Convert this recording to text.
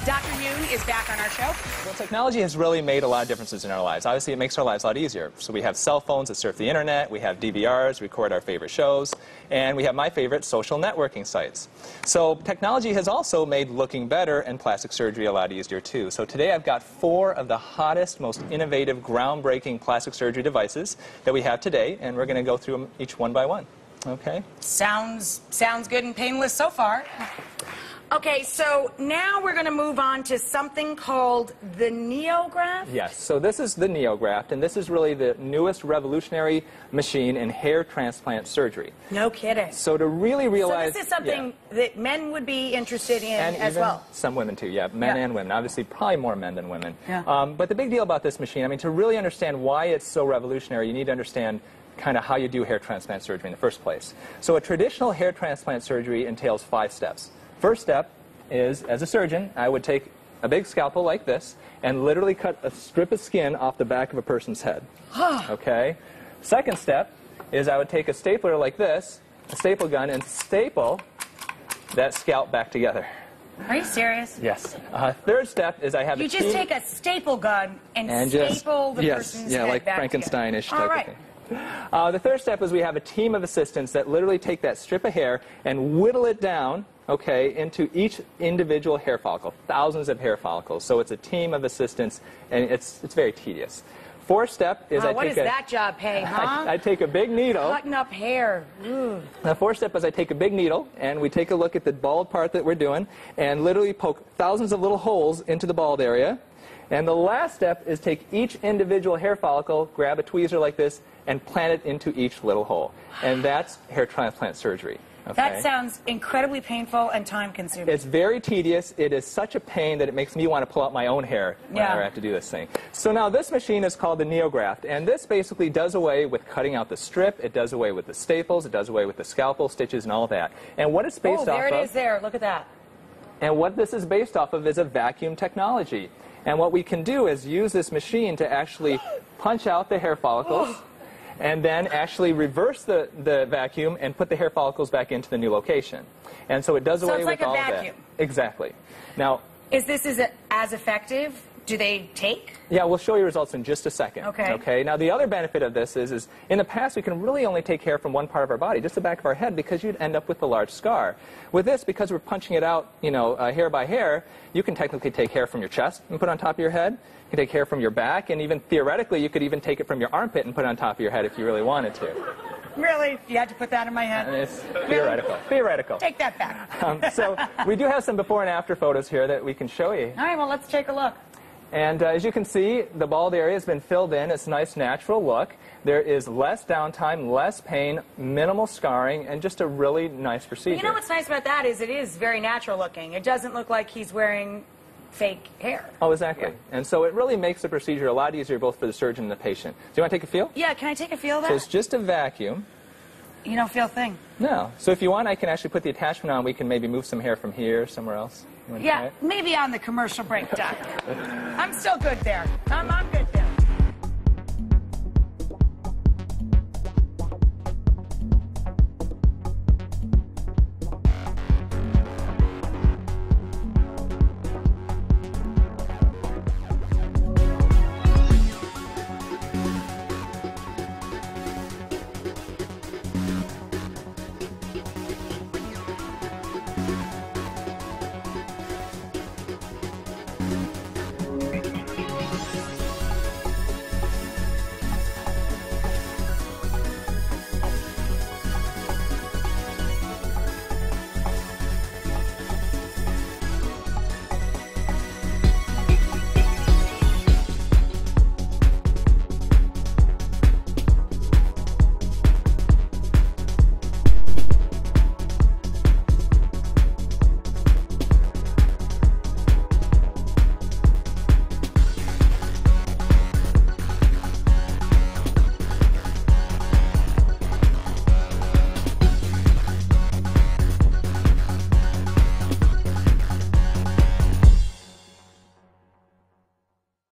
Dr. Yoon is back on our show. Well, technology has really made a lot of differences in our lives. Obviously, it makes our lives a lot easier. So we have cell phones that surf the internet, we have DVRs, record our favorite shows, and we have my favorite social networking sites. So technology has also made looking better and plastic surgery a lot easier too. So today I've got 4 of the hottest, most innovative, groundbreaking plastic surgery devices that we have today, and we're going to go through them each one by one. Okay? Sounds good and painless so far. Okay, so now we're going to move on to something called the NeoGraft? Yes, so this is the NeoGraft, and this is really the newest revolutionary machine in hair transplant surgery. No kidding. So to really realize... So this is something that men would be interested in and as well? Some women too, yeah, men and women. Obviously, probably more men than women. Yeah. But the big deal about this machine, I mean, to really understand why it's so revolutionary, you need to understand kind of how you do hair transplant surgery in the first place. So a traditional hair transplant surgery entails 5 steps. First step is, as a surgeon, I would take a big scalpel like this and literally cut a strip of skin off the back of a person's head. Okay? Second step is I would take a stapler like this, a staple gun, and staple that scalp back together. Are you serious? Yes. Third step is I have You just take a staple gun and staple the person's head like back Frankenstein-ish type right. of thing. The third step is we have a team of assistants that literally take that strip of hair and whittle it down, okay, into each individual hair follicle, thousands of hair follicles. So it's a team of assistants, and it's very tedious. Fourth step is what does that job pay, huh? I take a big needle. Cutting up hair. The fourth step is I take a big needle, and we take a look at the bald part that we're doing, and literally poke thousands of little holes into the bald area. And the last step is take each individual hair follicle, grab a tweezer like this, and plant it into each little hole. And that's hair transplant surgery. Okay? That sounds incredibly painful and time-consuming. It's very tedious. It is such a pain that it makes me want to pull out my own hair whenever I have to do this thing. So now this machine is called the NeoGraft, and this basically does away with cutting out the strip. It does away with the staples. It does away with the scalpel stitches and all that. And what it's based off of... Oh, there it is there. Look at that. And what this is based off of is a vacuum technology. And what we can do is use this machine to actually punch out the hair follicles and then actually reverse the vacuum and put the hair follicles back into the new location. And so it does away with all that. So it's like a vacuum. Exactly. Now, is this as effective? Do they take? Yeah, we'll show you results in just a second. Okay. Now, the other benefit of this is in the past, we can really only take hair from one part of our body, just the back of our head, because you'd end up with a large scar. With this, because we're punching it out, hair by hair, you can technically take hair from your chest and put it on top of your head. You can take hair from your back, and even theoretically, you could even take it from your armpit and put it on top of your head if you really wanted to. Really? You had to put that in my head? It's theoretical. Theoretical. Take that back. So we do have some before and after photos here that we can show you. All right, well, let's take a look. And as you can see, the bald area has been filled in. It's a nice natural look. There is less downtime, less pain, minimal scarring, and just a really nice procedure. You know what's nice about that is it is very natural looking. It doesn't look like he's wearing fake hair. Oh, exactly. Yeah. And so it really makes the procedure a lot easier both for the surgeon and the patient. Do you want to take a feel? Yeah, can I take a feel of that? So it's just a vacuum. You don't feel a thing. No. So if you want, I can actually put the attachment on. We can maybe move some hair from here somewhere else. Yeah, maybe on the commercial break, Doc. I'm still good there. I'm good there.